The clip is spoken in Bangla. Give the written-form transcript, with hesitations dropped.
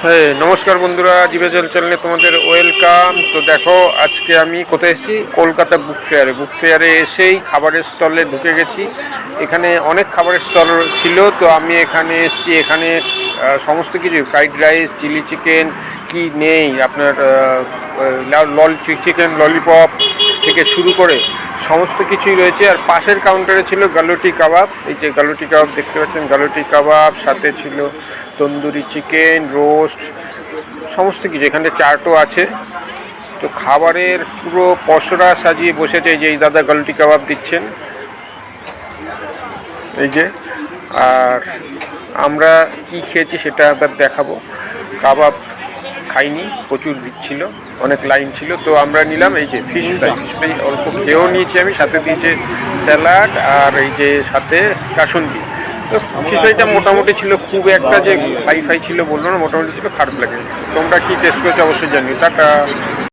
হ্যাঁ, নমস্কার বন্ধুরা, জিভে জল চ্যানেলে তোমাদের ওয়েলকাম। তো দেখো, আজকে আমি কোথায় এসেছি? কলকাতা বুক ফেয়ারে এসেই খাবারের স্টলে ঢুকে গেছি। এখানে অনেক খাবারের স্টল ছিল, তো আমি এখানে এসেছি। এখানে সমস্ত কিছু, ফ্রাইড রাইস, চিলি চিকেন, কি নেই আপনার, চিকেন ললিপপ থেকে শুরু করে সমস্ত কিছুই রয়েছে। আর পাশের কাউন্টারে ছিল গালুটি কাবাব। এই যে গালুটি কাবাব দেখতে পাচ্ছেন, গালুটি কাবাব, সাথে ছিল তন্দুরি চিকেন, রোস্ট, সমস্ত কিছু। এখানে চাটও আছে। তো খাবারের পুরো পসরা সাজিয়ে বসেছে। এই যে এই দাদা গালুটি কাবাব দিচ্ছেন, এই যে। আর আমরা কি খেয়েছি সেটা আবার দেখাবো। কাবাব খাইনি, প্রচুর ভিড় ছিল, অনেক লাইন ছিল। তো আমরা নিলাম এই যে ফিশ ফ্রাই অল্প খেয়েও নিয়েছি আমি। সাথে দিয়েছে স্যালাড, আর এই যে সাথে কাসুন্দি। তো ফিশ ফ্রাইটা মোটামুটি ছিল, খুব একটা যে হাই ফাই ছিল বলবো না, মোটামুটি ছিল, খারাপ লাগে। তোমরা কি টেস্ট করেছো অবশ্যই জানি। টাটা।